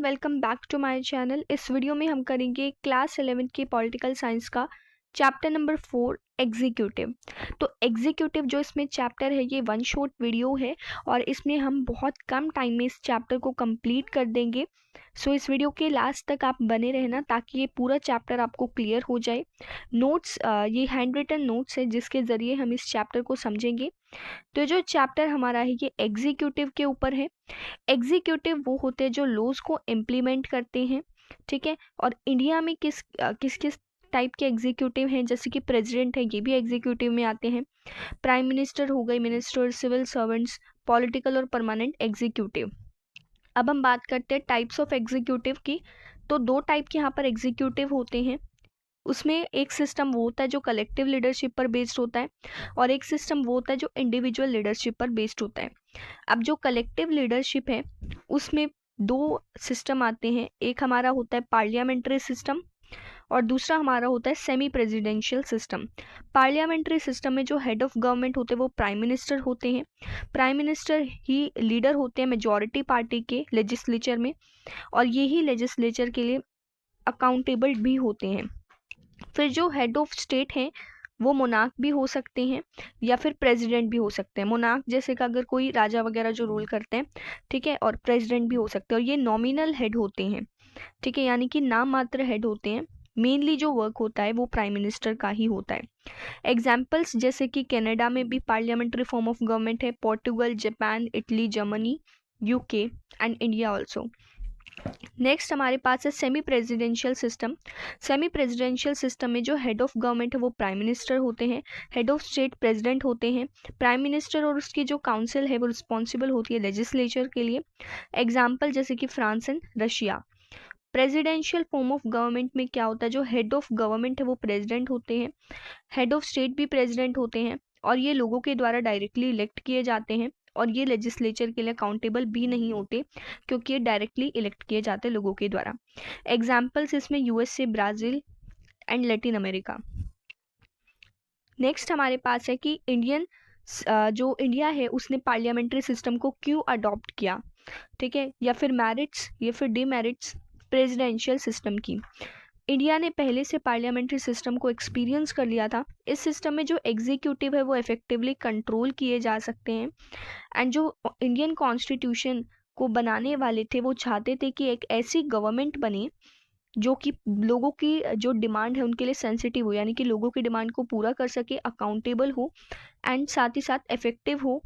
Welcome back to my channel. इस video में हम करेंगे क्लास 11 के पॉलिटिकल साइंस का चैप्टर नंबर 4 एग्जीक्यूटिव। तो एग्जीक्यूटिव जो इसमें चैप्टर है ये वन शॉट वीडियो है और इसमें हम बहुत कम टाइम में इस चैप्टर को कंप्लीट कर देंगे। सो इस वीडियो के लास्ट तक आप बने रहना ताकि ये पूरा चैप्टर आपको क्लियर हो जाए। नोट्स ये हैंड रिटन नोट्स है जिसके ज़रिए हम इस चैप्टर को समझेंगे। तो जो चैप्टर हमारा है ये एग्जीक्यूटिव के ऊपर है। एग्जीक्यूटिव वो होते हैं जो लॉज को इम्प्लीमेंट करते हैं, ठीक है। और इंडिया में किस किस टाइप के एग्जीक्यूटिव हैं, जैसे कि प्रेसिडेंट है ये भी एग्जीक्यूटिव में आते हैं। प्राइम मिनिस्टर हो गए, मिनिस्टर, सिविल सर्वेंट्स, पॉलिटिकल और परमानेंट एग्जीक्यूटिव। अब हम बात करते हैं टाइप्स ऑफ एग्जीक्यूटिव की। तो दो टाइप के यहाँ पर एग्जीक्यूटिव होते हैं। उसमें एक सिस्टम वो होता है जो कलेक्टिव लीडरशिप पर बेस्ड होता है और एक सिस्टम वो होता है जो इंडिविजुअल लीडरशिप पर बेस्ड होता है। अब जो कलेक्टिव लीडरशिप है उसमें दो सिस्टम आते हैं। एक हमारा होता है पार्लियामेंट्री सिस्टम और दूसरा हमारा होता है semi presidential system. Parliamentary system में जो हेड ऑफ गवर्नमेंट होते हैं वो प्राइम मिनिस्टर होते हैं। प्राइम मिनिस्टर ही लीडर होते हैं मेजॉरिटी पार्टी के लेजिस्लेचर में और यही लेजिस्लेचर के लिए अकाउंटेबल भी होते हैं। फिर जो हेड ऑफ स्टेट हैं वो मोनार्क भी हो सकते हैं या फिर प्रेसिडेंट भी हो सकते हैं। मोनार्क जैसे कि अगर कोई राजा वगैरह जो रूल करते हैं, ठीक है, और प्रेसिडेंट भी हो सकते हैं। और ये नॉमिनल हेड होते हैं, ठीक है, यानी कि नाम मात्र हेड होते हैं। मेनली जो वर्क होता है वो प्राइम मिनिस्टर का ही होता है। एग्जाम्पल्स जैसे कि कनाडा में भी पार्लियामेंट्री फॉर्म ऑफ गवर्नमेंट है, Portugal, Japan, Italy, Germany, UK and India also. Next हमारे पास है semi presidential system. Semi presidential system में जो हेड ऑफ गवर्नमेंट है वो प्राइम मिनिस्टर होते हैं, हेड ऑफ स्टेट प्रेसिडेंट होते हैं। प्राइम मिनिस्टर और उसकी जो काउंसिल है वो रिस्पॉन्सिबल होती है लेजिस्लेचर के लिए। एग्जाम्पल जैसे कि France and Russia. Presidential form of government में क्या होता है, जो हेड ऑफ गवर्नमेंट है वो प्रेसिडेंट होते हैं, हेड ऑफ स्टेट भी प्रेसिडेंट होते हैं और ये लोगों के द्वारा डायरेक्टली इलेक्ट किए जाते हैं और ये लेजिस्लेचर के लिए अकाउंटेबल भी नहीं होते क्योंकि ये डायरेक्टली इलेक्ट किए जाते हैं लोगों के द्वारा। एग्जाम्पल्स इसमें USA, Brazil and Latin America. Next हमारे पास है कि जो इंडिया है उसने पार्लियामेंट्री सिस्टम को क्यों अडॉप्ट किया, ठीक है, या फिर मेरिट्स या फिर डिमेरिट्स प्रेसिडेंशियल सिस्टम की। इंडिया ने पहले से पार्लियामेंट्री सिस्टम को एक्सपीरियंस कर लिया था। इस सिस्टम में जो एग्जीक्यूटिव है वो इफेक्टिवली कंट्रोल किए जा सकते हैं एंड जो इंडियन कॉन्स्टिट्यूशन को बनाने वाले थे वो चाहते थे कि एक ऐसी गवर्नमेंट बने जो कि लोगों की जो डिमांड है उनके लिए सेंसिटिव हो, यानी कि लोगों की डिमांड को पूरा कर सके, अकाउंटेबल हो एंड साथ ही साथ इफेक्टिव हो।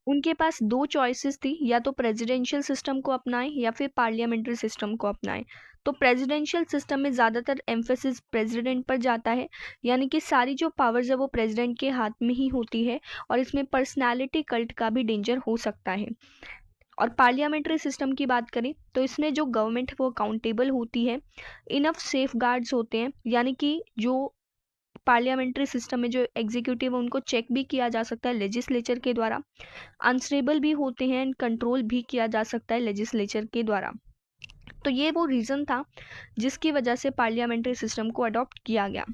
उनके पास दो चॉइसेस थी, या तो प्रेसिडेंशियल सिस्टम को अपनाएं या फिर पार्लियामेंट्री सिस्टम को अपनाएं। तो प्रेसिडेंशियल सिस्टम में ज़्यादातर एम्फेसिस प्रेसिडेंट पर जाता है, यानी कि सारी जो पावर्स है वो प्रेसिडेंट के हाथ में ही होती है और इसमें पर्सनालिटी कल्ट का भी डेंजर हो सकता है। और पार्लियामेंट्री सिस्टम की बात करें तो इसमें जो गवर्नमेंट है वो अकाउंटेबल होती है, इनफ सेफ गार्ड्स होते हैं, यानी कि जो पार्लियामेंट्री सिस्टम में जो एग्जीक्यूटिव है उनको चेक भी किया जा सकता है लेजिस्लेचर के द्वारा, अनस्टेबल भी होते हैं एंड कंट्रोल भी किया जा सकता है लेजिस्लेचर के द्वारा। तो ये वो रीज़न था जिसकी वजह से पार्लियामेंट्री सिस्टम को अडॉप्ट किया गया।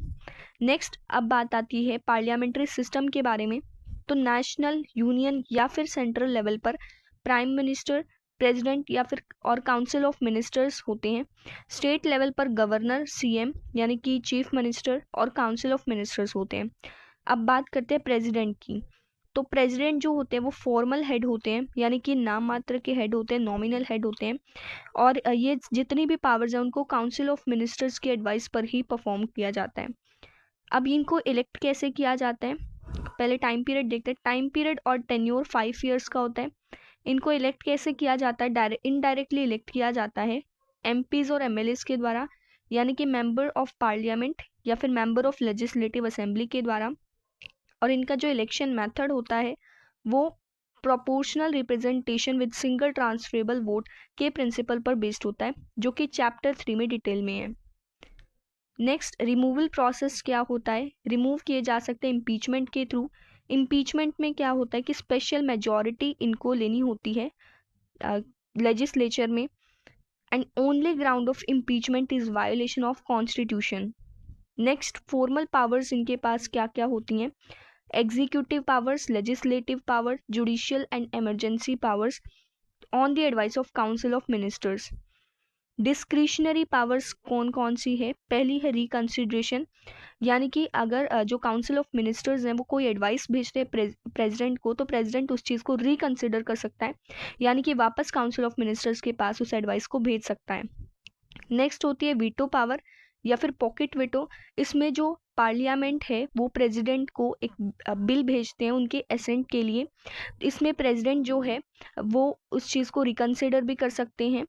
नेक्स्ट अब बात आती है पार्लियामेंट्री सिस्टम के बारे में। तो नेशनल, यूनियन या फिर सेंट्रल लेवल पर प्राइम मिनिस्टर, प्रेसिडेंट या फिर और काउंसिल ऑफ मिनिस्टर्स होते हैं। स्टेट लेवल पर गवर्नर, सीएम यानी कि चीफ मिनिस्टर और काउंसिल ऑफ मिनिस्टर्स होते हैं। अब बात करते हैं प्रेसिडेंट की। तो प्रेसिडेंट जो होते हैं वो फॉर्मल हेड होते हैं, यानी कि नाम मात्र के हेड होते हैं, नॉमिनल हेड होते हैं और ये जितनी भी पावर्स हैं उनको काउंसिल ऑफ मिनिस्टर्स की एडवाइस पर ही परफॉर्म किया जाता है। अब इनको इलेक्ट कैसे किया जाता है, पहले टाइम पीरियड देखते हैं। टाइम पीरियड और टेन्योर 5 ईयर्स का होता है। इनको इलेक्ट कैसे किया जाता है, इनडायरेक्टली इलेक्ट किया जाता है एमपीज और एमएलएस के द्वारा, यानी कि मेंबर ऑफ पार्लियामेंट या फिर मेंबर ऑफ लेजिस्लेटिव असेंबली के द्वारा। और इनका जो इलेक्शन मेथड होता है वो proportional representation with single transferable vote के प्रिंसिपल पर बेस्ड होता है, जो कि चैप्टर 3 में डिटेल में है। नेक्स्ट रिमूवल प्रोसेस क्या होता है, रिमूव किए जा सकते हैं इम्पीचमेंट के थ्रू। इम्पीचमेंट में क्या होता है कि स्पेशल मेजॉरिटी इनको लेनी होती है लेजिस्लेचर में and only ground of impeachment is violation of constitution. Next formal powers इनके पास क्या क्या होती हैं, executive powers, legislative power, judicial and emergency powers on the advice of council of ministers. Discretionary powers कौन कौन सी है? पहली है रिकंसिडरेशन, यानी कि अगर जो काउंसिल ऑफ मिनिस्टर्स हैं वो कोई एडवाइस भेजते हैं प्रेसिडेंट को, तो प्रेसिडेंट उस चीज़ को रिकंसिडर कर सकता है, यानी कि वापस काउंसिल ऑफ मिनिस्टर्स के पास उस एडवाइस को भेज सकता है। नेक्स्ट होती है वीटो पावर या फिर पॉकेट वीटो। इसमें जो पार्लियामेंट है वो प्रेसिडेंट को एक बिल भेजते हैं उनके असेंट के लिए। इसमें प्रेसिडेंट जो है वो उस चीज़ को रिकंसिडर भी कर सकते हैं,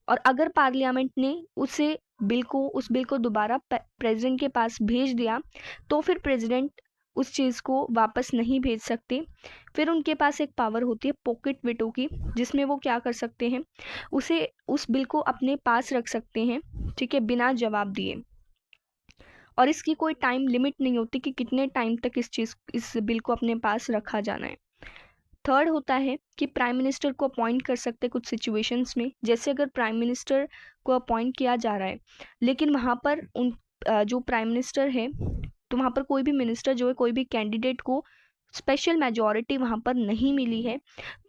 और अगर पार्लियामेंट ने उस बिल को दोबारा प्रेसिडेंट के पास भेज दिया तो फिर प्रेसिडेंट उस चीज़ को वापस नहीं भेज सकते। फिर उनके पास एक पावर होती है पॉकेट वीटो की, जिसमें वो क्या कर सकते हैं, उस बिल को अपने पास रख सकते हैं, ठीक है, बिना जवाब दिए। और इसकी कोई टाइम लिमिट नहीं होती कि कितने टाइम तक इस बिल को अपने पास रखा जाना है। थर्ड होता है कि प्राइम मिनिस्टर को अपॉइंट कर सकते हैं कुछ सिचुएशंस में, जैसे अगर प्राइम मिनिस्टर को अपॉइंट किया जा रहा है लेकिन वहाँ पर जो प्राइम मिनिस्टर है, तो वहाँ पर कोई भी मिनिस्टर जो है, कोई भी कैंडिडेट को स्पेशल मेजॉरिटी वहाँ पर नहीं मिली है,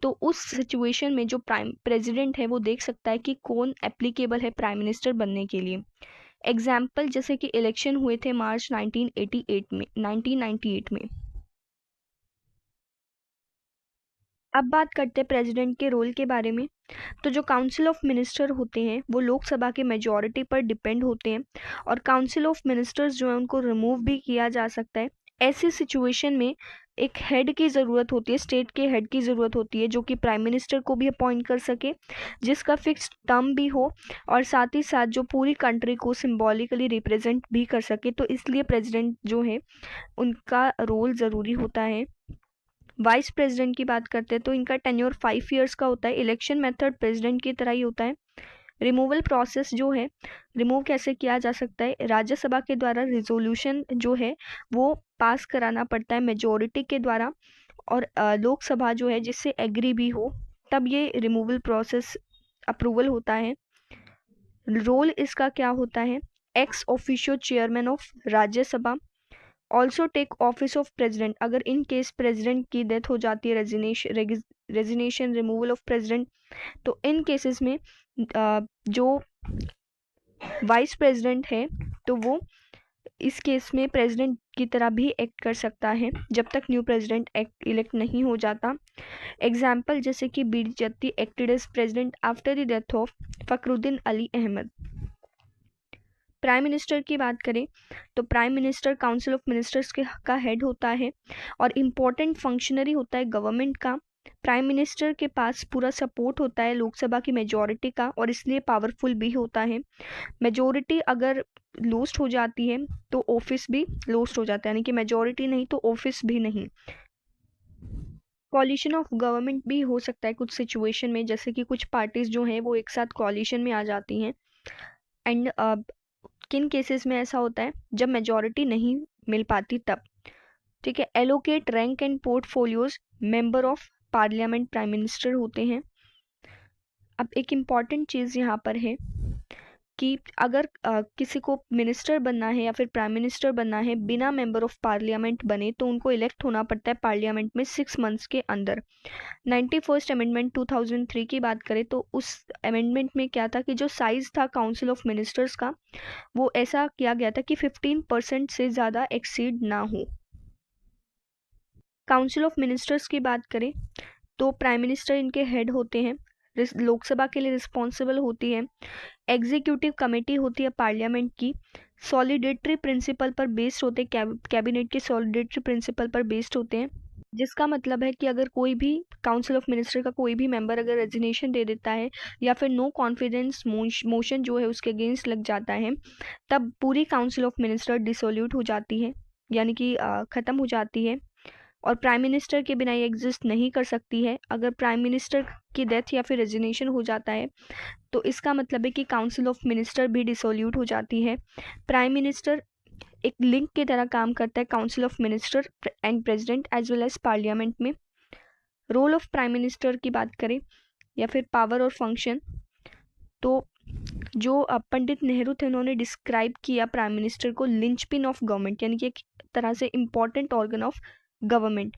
तो उस सिचुएशन में जो प्राइम प्रेसिडेंट है वो देख सकता है कि कौन एप्लीकेबल है प्राइम मिनिस्टर बनने के लिए। एग्जाम्पल जैसे कि इलेक्शन हुए थे मार्च 1998 में। अब बात करते हैं प्रेसिडेंट के रोल के बारे में। तो जो काउंसिल ऑफ मिनिस्टर होते हैं वो लोकसभा के मेजॉरिटी पर डिपेंड होते हैं, और काउंसिल ऑफ मिनिस्टर्स जो है उनको रिमूव भी किया जा सकता है। ऐसी सिचुएशन में एक हेड की ज़रूरत होती है, स्टेट के हेड की ज़रूरत होती है, जो कि प्राइम मिनिस्टर को भी अपॉइंट कर सके, जिसका फिक्स्ड टर्म भी हो, और साथ ही साथ जो पूरी कंट्री को सिंबॉलिकली रिप्रेजेंट भी कर सके। तो इसलिए प्रेसिडेंट जो है उनका रोल ज़रूरी होता है। वाइस प्रेसिडेंट की बात करते हैं तो इनका टेन्योर 5 ईयर्स का होता है। इलेक्शन मेथड प्रेसिडेंट की तरह ही होता है। रिमूवल प्रोसेस जो है, रिमूव कैसे किया जा सकता है, राज्यसभा के द्वारा रिजोल्यूशन जो है वो पास कराना पड़ता है मेजोरिटी के द्वारा, और लोकसभा जो है जिससे एग्री भी हो, तब ये रिमूवल प्रोसेस अप्रूवल होता है। रोल इसका क्या होता है, ex officio chairman of Rajya Sabha also take office of president. अगर इन केस प्रेसिडेंट की डेथ हो जाती है, रेजिग्नेशन रिमूवल ऑफ प्रेसिडेंट, तो इन केसेस में जो वाइस प्रेसिडेंट है तो वो इस केस में प्रेसिडेंट की तरह भी एक्ट कर सकता है जब तक न्यू प्रेसिडेंट इलेक्ट नहीं हो जाता। एग्जाम्पल जैसे कि BD Jatti acted as president after the death of Fakhruddin Ali Ahmed. Prime minister की बात करें तो prime minister council of ministers का हेड होता है और इम्पोर्टेंट फंक्शनरी होता है गवर्नमेंट का। प्राइम मिनिस्टर के पास पूरा सपोर्ट होता है लोकसभा की मेजॉरिटी का, और इसलिए पावरफुल भी होता है। मेजॉरिटी अगर लॉस्ट हो जाती है तो ऑफिस भी लॉस्ट हो जाता है, यानी कि मेजॉरिटी नहीं तो ऑफिस भी नहीं। कॉलिशन ऑफ गवर्नमेंट भी हो सकता है कुछ सिचुएशन में, जैसे कि कुछ पार्टीज जो हैं वो एक साथ कॉलिशन में आ जाती हैं। एंड किन केसेस में ऐसा होता है, जब मेजॉरिटी नहीं मिल पाती तब, ठीक है। Allocate rank and portfolios member of parliament prime minister होते हैं। अब एक इम्पॉर्टेंट चीज़ यहाँ पर है कि अगर किसी को मिनिस्टर बनना है या फिर प्राइम मिनिस्टर बनना है बिना मेंबर ऑफ पार्लियामेंट बने, तो उनको इलेक्ट होना पड़ता है पार्लियामेंट में 6 मंथ्स के अंदर। 91st अमेंडमेंट 2003 की बात करें तो उस अमेंडमेंट में क्या था कि जो साइज था काउंसिल ऑफ मिनिस्टर्स का, वो ऐसा किया गया था कि 15% से ज़्यादा एक्सीड ना हो। काउंसिल ऑफ मिनिस्टर्स की बात करें तो प्राइम मिनिस्टर इनके हेड होते हैं, लोकसभा के लिए रिस्पॉन्सिबल होती है। एग्जीक्यूटिव कमेटी होती है पार्लियामेंट की, सॉलिडेटरी प्रिंसिपल पर बेस्ड होते हैं, कैबिनेट के सॉलिडेटरी प्रिंसिपल पर बेस्ड होते हैं। जिसका मतलब है कि अगर कोई भी काउंसिल ऑफ मिनिस्टर का कोई भी मेंबर अगर रेजिग्नेशन दे देता है या फिर नो कॉन्फिडेंस मोशन जो है उसके अगेंस्ट लग जाता है, तब पूरी काउंसिल ऑफ मिनिस्टर डिसोल्यूट हो जाती है, यानी कि ख़त्म हो जाती है, और प्राइम मिनिस्टर के बिना ये एग्जिस्ट नहीं कर सकती है। अगर प्राइम मिनिस्टर की डेथ या फिर रेजिग्नेशन हो जाता है तो इसका मतलब है कि काउंसिल ऑफ मिनिस्टर भी डिसोल्यूट हो जाती है। प्राइम मिनिस्टर एक लिंक की तरह काम करता है council of minister and president as well as parliament में। रोल ऑफ प्राइम मिनिस्टर की बात करें या फिर पावर और फंक्शन, तो जो पंडित नेहरू थे उन्होंने डिस्क्राइब किया प्राइम मिनिस्टर को लिंचपिन ऑफ गवर्नमेंट, यानी कि एक तरह से इम्पॉर्टेंट ऑर्गन ऑफ गवर्नमेंट।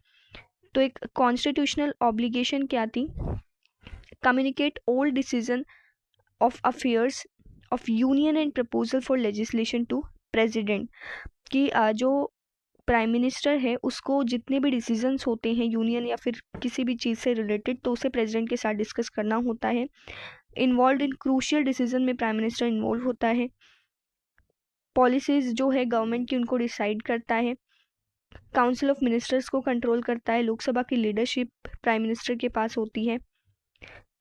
तो एक कॉन्स्टिट्यूशनल ऑब्लिगेशन क्या थी, communicate all decision of affairs of union and proposal for legislation to president, कि जो प्राइम मिनिस्टर है उसको जितने भी डिसीजंस होते हैं यूनियन या फिर किसी भी चीज़ से रिलेटेड, तो उसे प्रेसिडेंट के साथ डिस्कस करना होता है। इन्वॉल्व इन क्रूशियल डिसीजन में प्राइम मिनिस्टर इन्वॉल्व होता है। पॉलिसीज जो है गवर्नमेंट की उनको डिसाइड करता है। काउंसिल ऑफ मिनिस्टर्स को कंट्रोल करता है। लोकसभा की लीडरशिप प्राइम मिनिस्टर के पास होती है।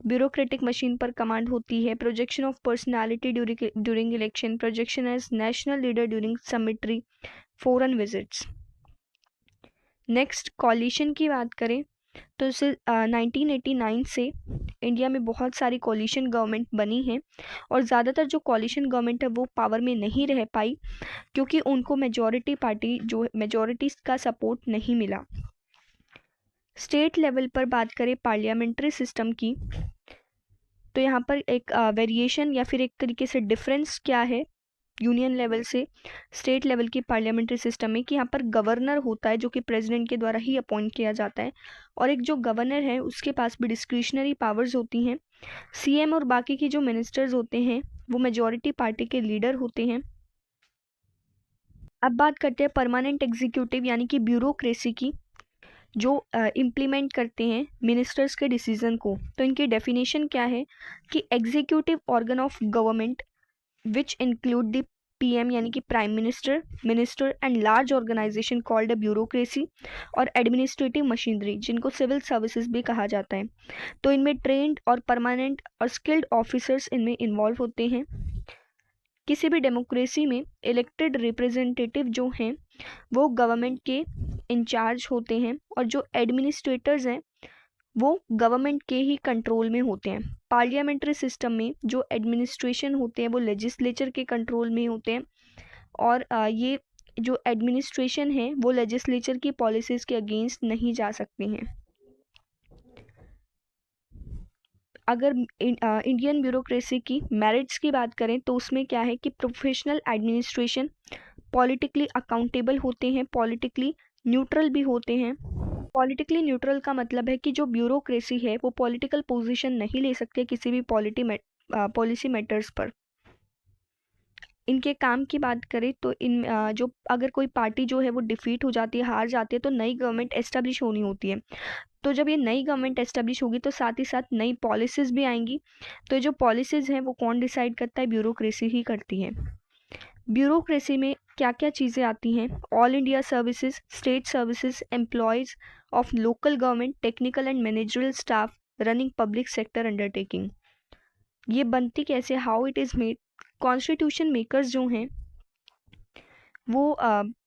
ब्यूरोक्रेटिक मशीन पर कमांड होती है। Projection of personality during election, projection as national leader during summitry foreign visits. Next coalition की बात करें तो इसे 1989 से इंडिया में बहुत सारी कॉलिशन गवर्नमेंट बनी है, और ज़्यादातर जो कॉलिशन गवर्नमेंट है वो पावर में नहीं रह पाई क्योंकि उनको मेजॉरिटी पार्टी जो मेजॉरिटी का सपोर्ट नहीं मिला। स्टेट लेवल पर बात करें पार्लियामेंट्री सिस्टम की, तो यहाँ पर एक वेरिएशन या फिर एक तरीके से डिफरेंस क्या है यूनियन लेवल से स्टेट लेवल की पार्लियामेंट्री सिस्टम में, कि यहाँ पर गवर्नर होता है जो कि प्रेसिडेंट के द्वारा ही अपॉइंट किया जाता है, और एक जो गवर्नर है उसके पास भी डिस्क्रिशनरी पावर्स होती हैं। सीएम और बाकी की जो मिनिस्टर्स होते हैं वो मेजॉरिटी पार्टी के लीडर होते हैं। अब बात करते हैं परमानेंट एग्जीक्यूटिव यानी कि ब्यूरोक्रेसी की, जो इम्प्लीमेंट करते हैं मिनिस्टर्स के डिसीजन को। तो इनकी डेफिनेशन क्या है कि executive organ of government which include the PM यानी कि prime minister, minister and large organisation called a bureaucracy, और एडमिनिस्ट्रेटिव मशीनरी जिनको सिविल सर्विसेज भी कहा जाता है। तो इनमें ट्रेंड और परमानेंट और स्किल्ड ऑफिसर्स इनमें इन्वॉल्व होते हैं। किसी भी डेमोक्रेसी में इलेक्टेड रिप्रेजेंटेटिव जो हैं वो गवर्नमेंट के इंचार्ज होते हैं, और जो एडमिनिस्ट्रेटर्स हैं वो गवर्नमेंट के ही कंट्रोल में होते हैं। पार्लियामेंट्री सिस्टम में जो एडमिनिस्ट्रेशन होते हैं वो लेजिस्लेचर के कंट्रोल में होते हैं, और ये जो एडमिनिस्ट्रेशन है वो लेजिस्लेचर की पॉलिसीज़ के अगेंस्ट नहीं जा सकते हैं। अगर इंडियन ब्यूरोक्रेसी की मेरिट्स की बात करें तो उसमें क्या है कि प्रोफेशनल एडमिनिस्ट्रेशन, पॉलिटिकली अकाउंटेबल होते हैं, पॉलिटिकली न्यूट्रल भी होते हैं। पॉलिटिकली न्यूट्रल का मतलब है कि जो ब्यूरोक्रेसी है वो पॉलिटिकल पोजीशन नहीं ले सकते किसी भी पॉलिसी मैटर्स पर। इनके काम की बात करें तो इन जो अगर कोई पार्टी जो है वो डिफीट हो जाती है, हार जाती है, तो नई गवर्नमेंट एस्टेब्लिश होनी होती है। तो जब ये नई गवर्नमेंट एस्टेब्लिश होगी तो साथ ही साथ नई पॉलिसीज़ भी आएंगी। तो जो पॉलिसीज़ हैं वो कौन डिसाइड करता है? ब्यूरोक्रेसी ही करती है। ब्यूरोक्रेसी में क्या क्या चीज़ें आती हैं? All India services, state services, employees of local government, technical and managerial staff running public sector undertaking. ये बनती कैसे? How it is made? Constitution makers जो हैं वो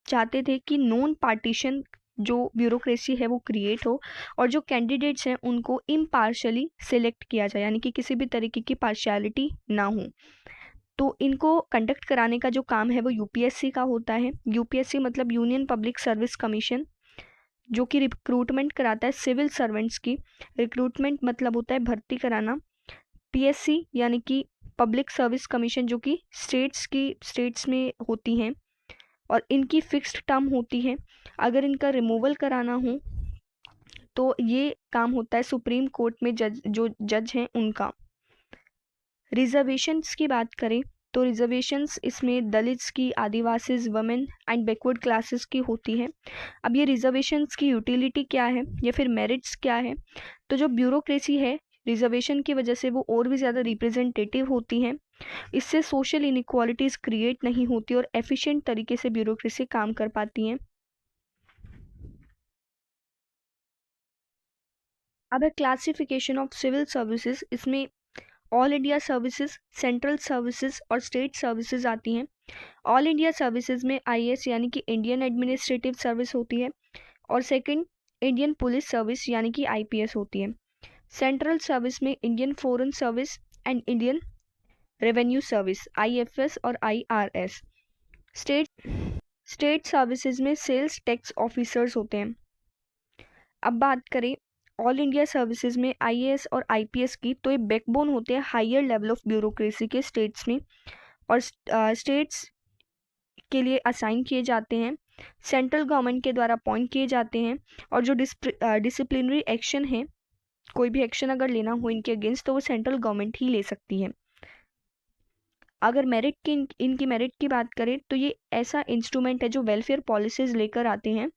चाहते थे कि नॉन पार्टीशन जो ब्यूरोक्रेसी है वो क्रिएट हो, और जो कैंडिडेट्स हैं उनको इम्पार्शली सिलेक्ट किया जाए, यानी कि किसी भी तरीके की पार्शियलिटी ना हो। तो इनको कंडक्ट कराने का जो काम है वो यूपीएससी का होता है। यूपीएससी मतलब यूनियन पब्लिक सर्विस कमीशन, जो कि रिक्रूटमेंट कराता है सिविल सर्वेंट्स की। रिक्रूटमेंट मतलब होता है भर्ती कराना। पीएससी यानी कि पब्लिक सर्विस कमीशन, जो कि स्टेट्स में होती हैं, और इनकी फिक्स्ड टर्म होती है। अगर इनका रिमूवल कराना हो तो ये काम होता है सुप्रीम कोर्ट में जज हैं उनका। रिजर्वेशंस की बात करें तो रिजर्वेशंस इसमें दलित्स की, Adivasis, women and backward classes की होती है। अब ये रिजर्वेशंस की यूटिलिटी क्या है या फिर मेरिट्स क्या है? तो जो ब्यूरोक्रेसी है रिजर्वेशन की वजह से वो और भी ज़्यादा रिप्रेजेंटेटिव होती हैं। इससे सोशल इनइक्वालिटीज़ क्रिएट नहीं होती और एफिशिएंट तरीके से ब्यूरोक्रेसी काम कर पाती हैं। अब है क्लासिफिकेशन ऑफ सिविल सर्विसेज। इसमें all India services, central services और स्टेट सर्विसेज आती हैं। ऑल इंडिया सर्विसेज में आईएएस यानी कि इंडियन एडमिनिस्ट्रेटिव सर्विस होती है, और सेकंड इंडियन पुलिस सर्विस यानी कि आईपीएस होती है। सेंट्रल सर्विस में Indian foreign service and Indian revenue service IFS और आईआरएस। स्टेट सर्विसेज में सेल्स टैक्स ऑफिसर्स होते हैं। अब बात करें ऑल इंडिया सर्विसेज में आईएएस और आईपीएस की, तो ये बैकबोन होते हैं हायर लेवल ऑफ ब्यूरोक्रेसी के स्टेट्स में, और स्टेट्स के लिए असाइन किए जाते हैं, सेंट्रल गवर्नमेंट के द्वारा अपॉइंट किए जाते हैं, और जो डिसिप्लिनरी एक्शन है, कोई भी एक्शन अगर लेना हो इनके अगेंस्ट तो वो सेंट्रल गवर्नमेंट ही ले सकती है। अगर मेरिट की इनकी मेरिट की बात करें तो ये ऐसा इंस्ट्रूमेंट है जो वेलफेयर पॉलिसीज लेकर आते हैं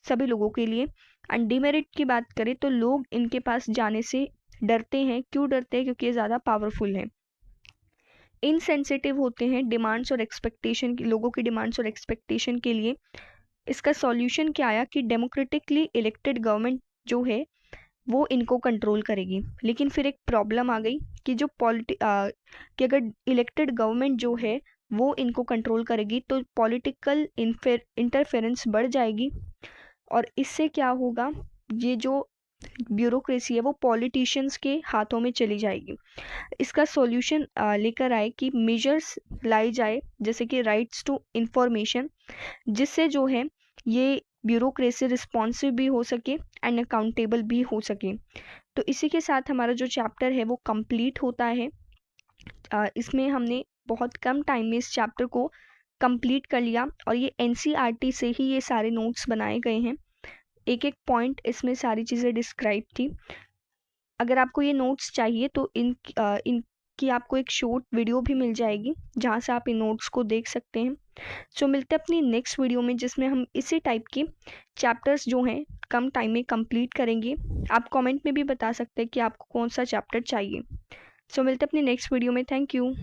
सभी लोगों के लिए। एंड डिमेरिट की बात करें तो लोग इनके पास जाने से डरते हैं। क्यों डरते हैं? क्योंकि ये ज़्यादा पावरफुल है। इनसेंसिटिव होते हैं डिमांड्स और एक्सपेक्टेशन, लोगों की डिमांड्स और एक्सपेक्टेशन के लिए। इसका सॉल्यूशन क्या आया कि डेमोक्रेटिकली इलेक्टेड गवर्नमेंट जो है वो इनको कंट्रोल करेगी। लेकिन फिर एक प्रॉब्लम आ गई कि कि अगर इलेक्टेड गवर्नमेंट जो है वो इनको कंट्रोल करेगी तो पॉलिटिकल इंटरफेरेंस बढ़ जाएगी, और इससे क्या होगा, ये जो ब्यूरोक्रेसी है वो पॉलिटिशियंस के हाथों में चली जाएगी। इसका सॉल्यूशन लेकर आए कि मेजर्स लाई जाए, जैसे कि राइट्स टू इंफॉर्मेशन, जिससे जो है ये ब्यूरोक्रेसी रिस्पॉन्सिव भी हो सके एंड अकाउंटेबल भी हो सके। तो इसी के साथ हमारा जो चैप्टर है वो कंप्लीट होता है। इसमें हमने बहुत कम टाइम में इस चैप्टर को कंप्लीट कर लिया, और ये एनसीईआरटी से ही ये सारे नोट्स बनाए गए हैं। एक एक पॉइंट इसमें सारी चीज़ें डिस्क्राइब थी। अगर आपको ये नोट्स चाहिए तो इनकी आपको एक शॉर्ट वीडियो भी मिल जाएगी जहाँ से आप इन नोट्स को देख सकते हैं। सो मिलते हैं अपनी नेक्स्ट वीडियो में, जिसमें हम इसी टाइप की चैप्टर्स जो हैं कम टाइम में कंप्लीट करेंगे। आप कमेंट में भी बता सकते हैं कि आपको कौन सा चैप्टर चाहिए। सो मिलते हैं अपनी नेक्स्ट वीडियो में। Thank you.